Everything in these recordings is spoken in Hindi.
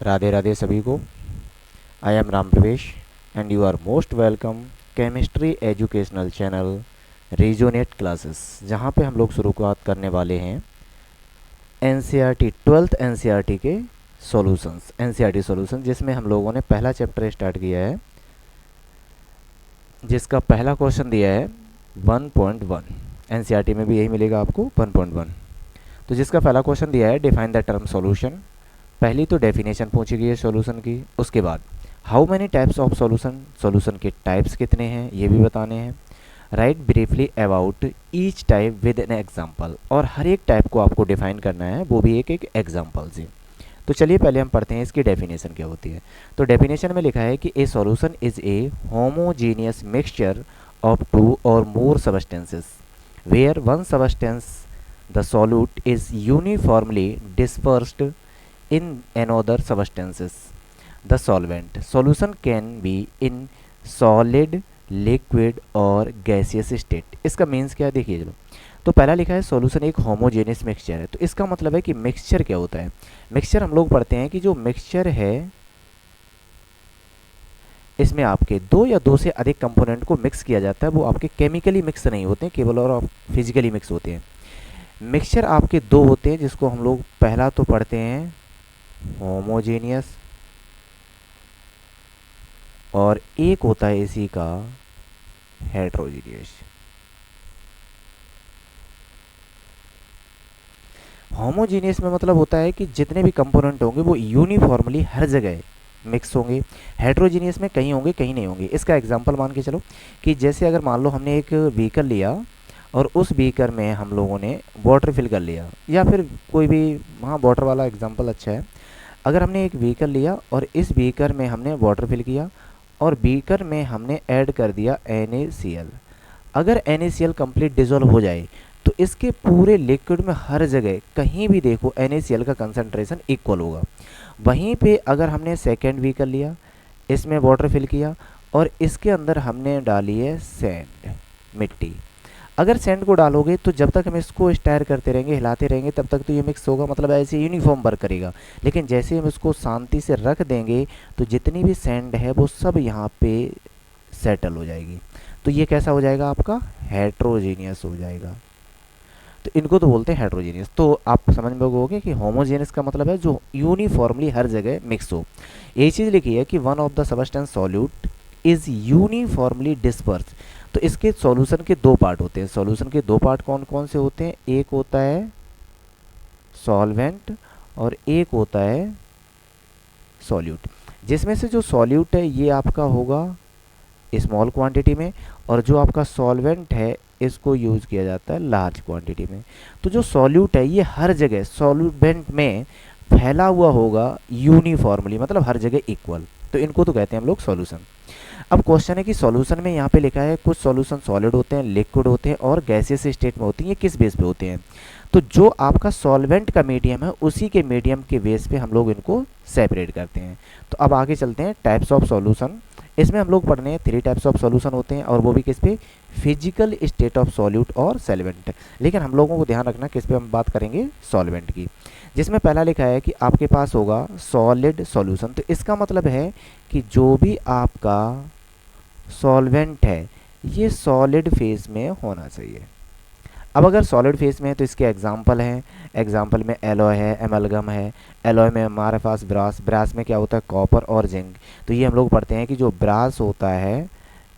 राधे राधे सभी को। आई am Ram Pravesh and you are most welcome chemistry educational channel resonate classes, जहाँ पे हम लोग शुरुआत करने वाले हैं एनसीईआरटी 12th एनसीईआरटी के सॉल्यूशंस, एनसीईआरटी सॉल्यूशन, जिसमें हम लोगों ने पहला चैप्टर स्टार्ट किया है, जिसका पहला क्वेश्चन दिया है 1.1। एनसीईआरटी में भी यही मिलेगा आपको 1.1। तो जिसका पहला क्वेश्चन दिया है डिफाइन द टर्म सॉल्यूशन। पहली तो डेफिनेशन पूछी गई है सॉल्यूशन की। उसके बाद how many types of solution, solution के टाइप्स कितने हैं ये भी बताने हैं। Right briefly about each type with an example, और हर एक टाइप को आपको डिफाइन करना है, वो भी एक एक एग्जांपल से। तो चलिए पहले हम पढ़ते हैं इसकी डेफिनेशन क्या होती है। तो डेफिनेशन में लिखा है कि a solution is a homogeneous mixture of two or more substances where one substance the solute is uniformly dispersed in another substances. The solvent solution can be in solid, liquid और gaseous state। इसका मीन्स क्या है देखिए। चलो, तो पहला लिखा है सॉल्यूशन एक होमोजेनियस मिक्सचर है। तो इसका मतलब है कि मिक्सचर क्या होता है। मिक्सचर हम लोग पढ़ते हैं कि जो मिक्सचर है इसमें आपके दो या दो से अधिक कंपोनेंट को मिक्स किया जाता है, वो आपके केमिकली मिक्स नहीं होते हैं केवल, और फिजिकली मिक्स होते हैं। मिक्सचर आपके दो होते हैं, जिसको हम लोग पहला तो पढ़ते हैं होमोजेनियस, और एक होता है इसी का हेट्रोजीनियस। होमोजेनियस में मतलब होता है कि जितने भी कंपोनेंट होंगे वो यूनिफॉर्मली हर जगह मिक्स होंगे। हेट्रोजीनियस में कहीं होंगे कहीं नहीं होंगे। इसका एग्जांपल मान के चलो कि जैसे अगर मान लो हमने एक बीकर लिया और उस बीकर में हम लोगों ने वाटर फिल कर लिया, या फिर कोई भी, हाँ वाटर वाला एग्जांपल अच्छा है। अगर हमने एक बीकर लिया और इस बीकर में हमने वाटर फिल किया और बीकर में हमने ऐड कर दिया NaCl। अगर NaCl कंप्लीट डिजोल्व हो जाए तो इसके पूरे लिक्विड में हर जगह कहीं भी देखो NaCl का कंसंट्रेशन इक्वल होगा। वहीं पे अगर हमने सेकेंड बीकर लिया, इसमें वाटर फिल किया और इसके अंदर हमने डाली है सैंड, मिट्टी। अगर सैंड को डालोगे तो जब तक हम इसको स्टायर करते रहेंगे, हिलाते रहेंगे, तब तक तो ये मिक्स होगा, मतलब ऐसे यूनिफॉर्म वर्क करेगा। लेकिन जैसे हम इसको शांति से रख देंगे तो जितनी भी सैंड है वो सब यहाँ पे सेटल हो जाएगी। तो ये कैसा हो जाएगा आपका हेट्रोजीनियस हो जाएगा। तो इनको तो बोलते हैं हेट्रोजीनियस। तो आप समझ में होगे कि होमोजीनियस का मतलब है जो यूनिफॉर्मली हर जगह मिक्स हो। यही चीज़ लिखी है कि one of the substance solute is uniformly disperse. तो इसके सॉल्यूशन के दो पार्ट होते हैं। सॉल्यूशन के दो पार्ट कौन कौन से होते हैं, एक होता है सॉल्वेंट और एक होता है सॉल्यूट। जिसमें से जो सॉल्यूट है ये आपका होगा स्मॉल क्वांटिटी में, और जो आपका सॉल्वेंट है इसको यूज किया जाता है लार्ज क्वांटिटी में। तो जो सॉल्यूट है ये हर जगह सॉल्वेंट में फैला हुआ होगा यूनिफॉर्मली, मतलब हर जगह इक्वल। तो इनको तो कहते हैं हम लोग सॉल्यूशन। अब क्वेश्चन है कि सॉल्यूशन में यहाँ पे लिखा है कुछ सॉल्यूशन सॉलिड होते हैं, लिक्विड होते हैं और गैसियस स्टेट में होती हैं। ये किस बेस पे होते हैं, तो जो आपका सॉल्वेंट का मीडियम है उसी के मीडियम के बेस पे हम लोग इनको सेपरेट करते हैं। तो अब आगे चलते हैं टाइप्स ऑफ सॉल्यूशन। इसमें हम लोग पढ़ने हैं 3 टाइप्स ऑफ सॉल्यूशन होते हैं, और वो भी किस पे, फिजिकल स्टेट ऑफ सॉल्यूट और सॉल्वेंट। लेकिन हम लोगों को ध्यान रखना किस पे हम बात करेंगे, सॉल्वेंट की। जिसमें पहला लिखा है कि आपके पास होगा सॉलिड सॉल्यूशन। तो इसका मतलब है कि जो भी आपका सॉल्वेंट है ये सॉलिड फेज में होना चाहिए। अब अगर सॉलिड फेज में है तो इसके एग्जांपल हैं। एग्जांपल में एलॉय है, एमलगम है। एलॉय में हमारे पास ब्रास, ब्रास में क्या होता है, कॉपर और जिंक। तो ये हम लोग पढ़ते हैं कि जो ब्रास होता है,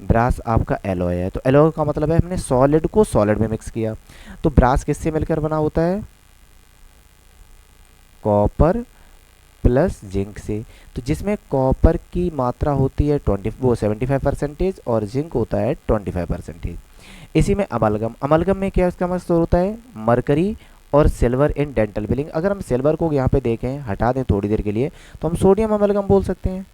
ब्रास आपका एलॉय है। तो एलॉय का मतलब है हमने सॉलिड को सॉलिड में मिक्स किया। तो ब्रास किससे मिलकर बना होता है, कॉपर प्लस जिंक से। तो जिसमें कॉपर की मात्रा होती है 75% और जिंक होता है 25%। इसी में अमलगम, अमलगम में क्या इसका मतलब होता है, मरकरी और सिल्वर इन डेंटल फिलिंग। अगर हम सिल्वर को यहाँ पे देखें, हटा दें थोड़ी देर के लिए, तो हम सोडियम अमलगम बोल सकते हैं।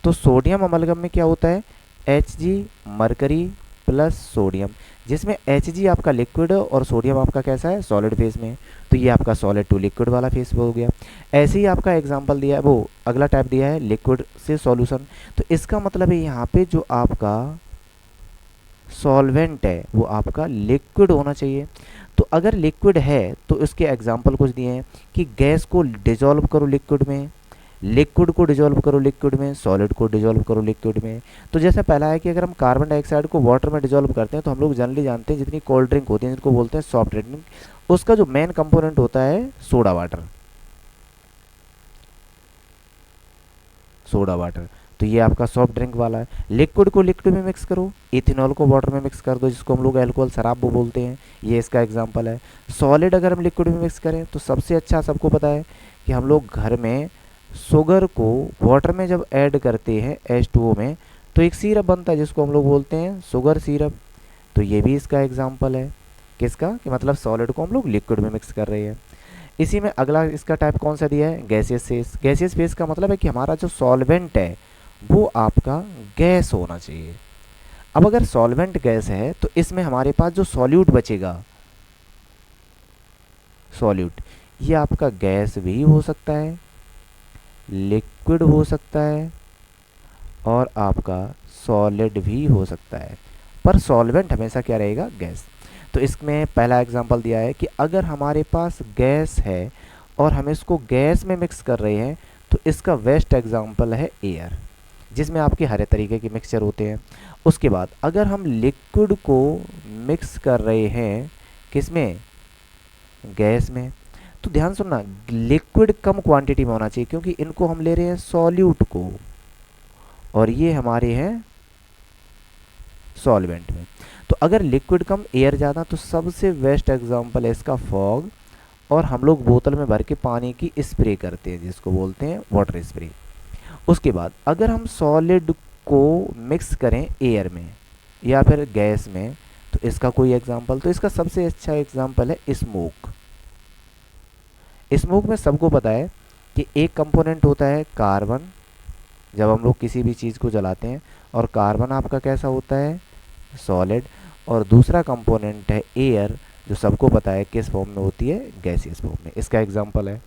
तो सोडियम अमलगम में क्या होता है, Hg मरकरी प्लस सोडियम, जिसमें Hg आपका लिक्विड और सोडियम आपका कैसा है, सॉलिड फेज में। तो ये आपका सॉलिड टू लिक्विड वाला फेज हो गया। ऐसे ही आपका एग्जांपल दिया है, वो अगला टाइप दिया है लिक्विड से सॉल्यूशन। तो इसका मतलब है यहाँ पे जो आपका सॉल्वेंट है वो आपका लिक्विड होना चाहिए। तो अगर लिक्विड है तो इसके एग्जांपल कुछ दिए हैं कि गैस को डिजोल्व करो लिक्विड में, लिक्विड को डिजोल्व करो लिक्विड में, सॉलिड को डिजोल्व करो लिक्विड में। तो जैसे पहला है कि अगर हम कार्बन डाइऑक्साइड को वाटर में डिजोल्व करते हैं तो हम लोग जनरली जानते हैं जितनी कोल्ड ड्रिंक होती है जिनको बोलते हैं सॉफ्ट ड्रिंक, उसका जो मेन कंपोनेंट होता है सोडा वाटर, सोडा वाटर। तो ये आपका सॉफ्ट ड्रिंक वाला है। लिक्विड को लिक्विड में मिक्स करो, इथेनॉल को वाटर में मिक्स कर दो जिसको हम लोग अल्कोहल शराब वो बोलते हैं, ये इसका एग्जांपल है। सॉलिड अगर हम लिक्विड में मिक्स करें तो सबसे अच्छा सबको पता है कि हम लोग घर में शुगर को वाटर में जब ऐड करते हैं H2O में तो एक सिरप बनता है जिसको हम लोग बोलते हैं शुगर सिरप। तो ये भी इसका एग्जाम्पल है किसका, कि मतलब सॉलिड को हम लोग लिक्विड में मिक्स कर रहे हैं। इसी में अगला इसका टाइप कौन सा दिया है, गैसियस फेस। गैसियस फेस का मतलब है कि हमारा जो सॉल्वेंट है वो आपका गैस होना चाहिए। अब अगर सॉल्वेंट गैस है तो इसमें हमारे पास जो सॉल्यूट बचेगा, सॉल्यूट, ये आपका गैस भी हो सकता है, लिक्विड हो सकता है और आपका सॉलिड भी हो सकता है, पर सॉल्वेंट हमेशा क्या रहेगा, गैस। तो इसमें पहला एग्जांपल दिया है कि अगर हमारे पास गैस है और हम इसको गैस में मिक्स कर रहे हैं तो इसका बेस्ट एग्जांपल है एयर, जिसमें आपके हरे तरीके के मिक्सचर होते हैं। उसके बाद अगर हम लिक्विड को मिक्स कर रहे हैं किसमें, गैस में, तो ध्यान सुनना, लिक्विड कम क्वांटिटी में होना चाहिए क्योंकि इनको हम ले रहे हैं सॉल्यूट को और ये हमारे हैं सॉल्वेंट में। तो अगर लिक्विड कम एयर ज़्यादा तो सबसे बेस्ट एग्जांपल है इसका फॉग, और हम लोग बोतल में भर के पानी की स्प्रे करते हैं जिसको बोलते हैं वाटर स्प्रे। उसके बाद अगर हम सॉलिड को मिक्स करें एयर में या फिर गैस में तो इसका कोई एग्जांपल, तो इसका सबसे अच्छा एग्जांपल है स्मोक। स्मोक में सबको पता है कि एक कंपोनेंट होता है कार्बन, जब हम लोग किसी भी चीज़ को जलाते हैं, और कार्बन आपका कैसा होता है, सॉलिड, और दूसरा कंपोनेंट है एयर जो सबको पता है किस फॉर्म में होती है, गैसियस फॉर्म में। इसका एग्जांपल है।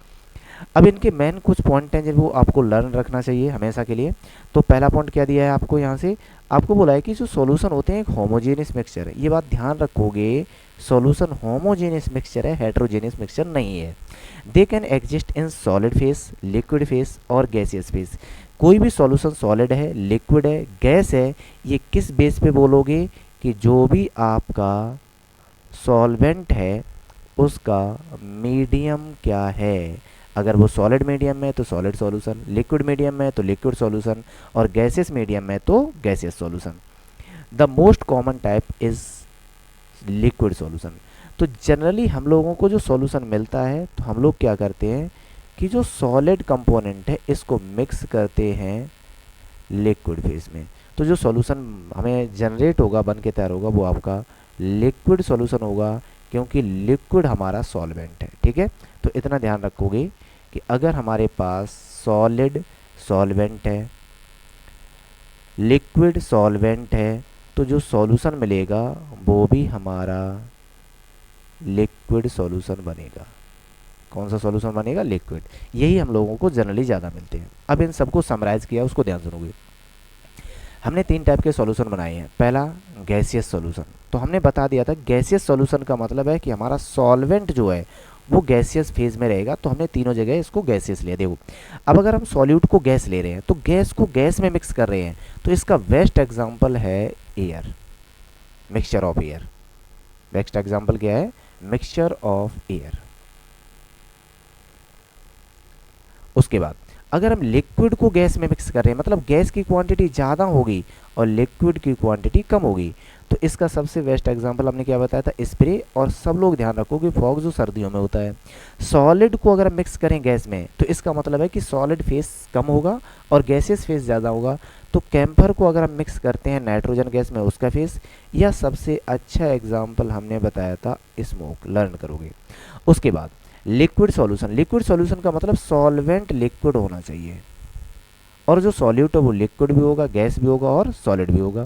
अब इनके मेन कुछ पॉइंट हैं जो वो आपको लर्न रखना चाहिए हमेशा के लिए। तो पहला पॉइंट क्या दिया है आपको, यहाँ से आपको बोला है कि जो सॉल्यूशन होते हैं एक होमोजेनियस मिक्सचर है। ये बात ध्यान रखोगे, सॉल्यूशन होमोजेनियस मिक्सचर है, हेटेरोजेनियस मिक्सचर नहीं है। They can exist in solid phase, liquid phase और गैसियस फेस। कोई भी सॉल्यूशन सॉलिड है, लिक्विड है, गैस है, ये किस बेस पे बोलोगे कि जो भी आपका सॉल्वेंट है उसका मीडियम क्या है। अगर वो सॉलिड मीडियम में है तो सॉलिड सॉल्यूशन, लिक्विड मीडियम में है तो लिक्विड सॉल्यूशन, और गैसियस मीडियम में तो gaseous solution. The most common type is liquid solution. तो जनरली हम लोगों को जो सॉल्यूशन मिलता है तो हम लोग क्या करते हैं कि जो सॉलिड कंपोनेंट है इसको मिक्स करते हैं लिक्विड फेज में। तो जो सॉल्यूशन हमें जनरेट होगा, बन के तैयार होगा, वो आपका लिक्विड सॉल्यूशन होगा क्योंकि लिक्विड हमारा सॉल्वेंट है। ठीक है, तो इतना ध्यान रखोगे कि अगर हमारे पास सॉलिड सॉल्वेंट है, लिक्विड सॉल्वेंट है, तो जो सॉल्यूशन मिलेगा वो भी हमारा लिक्विड सॉल्यूशन बनेगा। कौन सा सॉल्यूशन बनेगा, लिक्विड। यही हम लोगों को जनरली ज़्यादा मिलते हैं। अब इन सबको समराइज किया, उसको ध्यान सुनोगे। हमने 3 टाइप के सॉल्यूशन बनाए हैं। पहला गैसियस सॉल्यूशन, तो हमने बता दिया था गैसियस सॉल्यूशन का मतलब है कि हमारा सॉल्वेंट जो है वो गैसियस फेज में रहेगा, तो हमने तीनों जगह इसको गैसियस लिया। देखो अब अगर हम सॉल्यूट को गैस ले रहे हैं तो गैस को गैस में मिक्स कर रहे हैं, तो इसका बेस्ट एग्जाम्पल है air, mixture of air. Best example क्या है, मिक्सचर ऑफ एयर। उसके बाद अगर हम लिक्विड को गैस में मिक्स कर रहे हैं, मतलब गैस की क्वांटिटी ज़्यादा होगी और लिक्विड की क्वांटिटी कम होगी, तो इसका सबसे बेस्ट एग्जांपल हमने क्या बताया था, स्प्रे। और सब लोग ध्यान रखो कि फॉग जो सर्दियों में होता है। सॉलिड को अगर हम मिक्स करें गैस में तो इसका मतलब है कि सॉलिड फेस कम होगा और गैसियस फेस ज़्यादा होगा। तो कैम्फर को अगर हम मिक्स करते हैं नाइट्रोजन गैस में, उसका फेस, या सबसे अच्छा एग्जाम्पल हमने बताया था स्मोक, लर्न करोगे। उसके बाद लिक्विड सॉल्यूशन। लिक्विड सॉल्यूशन का मतलब सॉल्वेंट लिक्विड होना चाहिए, और जो सॉल्यूट है वो लिक्विड भी होगा, गैस भी होगा और सॉलिड भी होगा।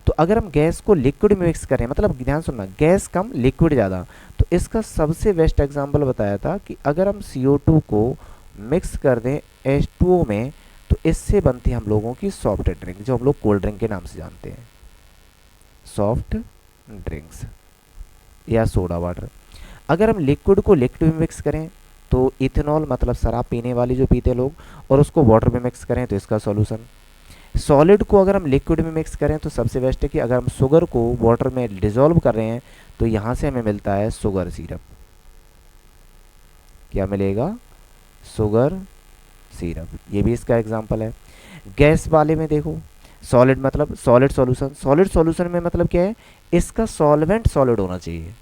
तो अगर हम गैस को लिक्विड में मिक्स करें, मतलब ध्यान सुनना, गैस कम लिक्विड ज़्यादा, तो इसका सबसे बेस्ट एग्जांपल बताया था कि अगर हम CO2 को मिक्स कर दें H2O में तो इससे बनती है हम लोगों की सॉफ्ट ड्रिंक, जो हम लोग कोल्ड ड्रिंक के नाम से जानते हैं, सॉफ्ट ड्रिंक्स या सोडा वाटर। अगर हम लिक्विड को लिक्विड में मिक्स करें तो इथेनॉल मतलब शराब पीने वाली जो पीते लोग, और उसको वाटर में मिक्स करें तो इसका सॉल्यूशन। सॉलिड को अगर हम लिक्विड में मिक्स करें तो सबसे बेस्ट है कि अगर हम शुगर को वाटर में डिजोल्व कर रहे हैं तो यहाँ से हमें मिलता है शुगर सिरप। क्या मिलेगा? Sugar syrup. ये भी इसका एग्जांपल है। गैस वाले में देखो, सॉलिड मतलब सॉलिड सॉल्यूशन। सॉलिड सॉल्यूशन में मतलब क्या है, इसका सॉल्वेंट सॉलिड होना चाहिए।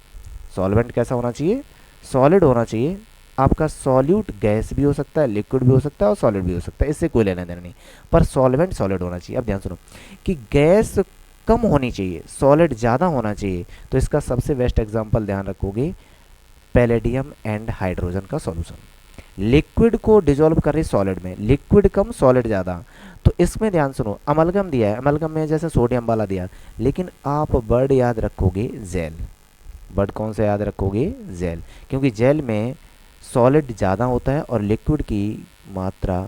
सॉल्वेंट कैसा होना चाहिए? सॉलिड होना चाहिए। आपका सॉल्यूट गैस भी हो सकता है, लिक्विड भी हो सकता है और सॉलिड भी हो सकता है, इससे कोई लेना देना नहीं, पर सॉल्वेंट सॉलिड होना चाहिए। अब ध्यान सुनो कि गैस कम होनी चाहिए, सॉलिड ज़्यादा होना चाहिए, तो इसका सबसे बेस्ट एग्जांपल ध्यान रखोगे, पैलेडियम एंड हाइड्रोजन का सॉल्यूशन। लिक्विड को डिजोल्व कर रही सॉलिड में, लिक्विड कम सॉलिड ज़्यादा, तो इसमें ध्यान सुनो, अमलगम दिया है, अमलगम में जैसे सोडियम वाला दिया, लेकिन आप वर्ड याद रखोगे जेल। वर्ड कौन सा याद रखोगे? जेल, क्योंकि जेल में सॉलिड ज़्यादा होता है और लिक्विड की मात्रा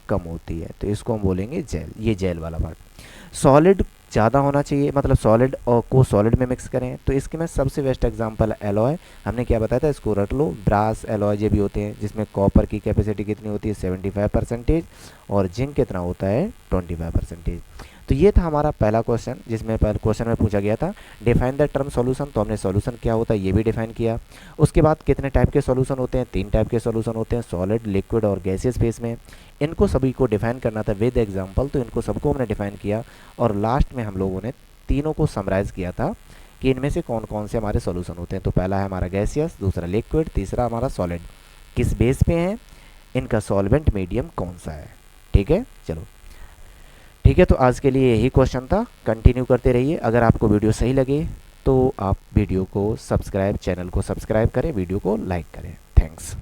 कम होती है, तो इसको हम बोलेंगे जेल। ये जेल वाला पार्ट। सॉलिड ज़्यादा होना चाहिए, मतलब सॉलिड और को सॉलिड में मिक्स करें, तो इसके में सबसे बेस्ट एग्जांपल एलॉय। हमने क्या बताया था, इसको रट लो। ब्रास एलॉय ये भी होते हैं, जिसमें कॉपर की कैपेसिटी कितनी होती है? 75% और जिंक कितना होता है? 25%। तो ये था हमारा पहला क्वेश्चन, जिसमें पहले क्वेश्चन में पूछा गया था डिफाइन द टर्म सॉल्यूशन, तो हमने सॉल्यूशन क्या होता है ये भी डिफाइन किया। उसके बाद कितने टाइप के सॉल्यूशन होते हैं? 3 टाइप के सॉल्यूशन होते हैं, सॉलिड, लिक्विड और गैसियस फेस में। इनको सभी को डिफाइन करना था विद एग्जांपल, तो इनको सबको हमने डिफाइन किया, और लास्ट में हम लोगों ने तीनों को समराइज़ किया था कि इनमें से कौन कौन से हमारे सॉल्यूशन होते हैं। तो पहला है हमारा गैसियस, दूसरा लिक्विड, तीसरा हमारा सॉलिड। किस बेस पे हैं? इनका सॉल्वेंट मीडियम कौन सा है। ठीक है, चलो ठीक है। तो आज के लिए यही क्वेश्चन था, कंटिन्यू करते रहिए। अगर आपको वीडियो सही लगे तो आप वीडियो को सब्सक्राइब, चैनल को सब्सक्राइब करें, वीडियो को लाइक करें। थैंक्स।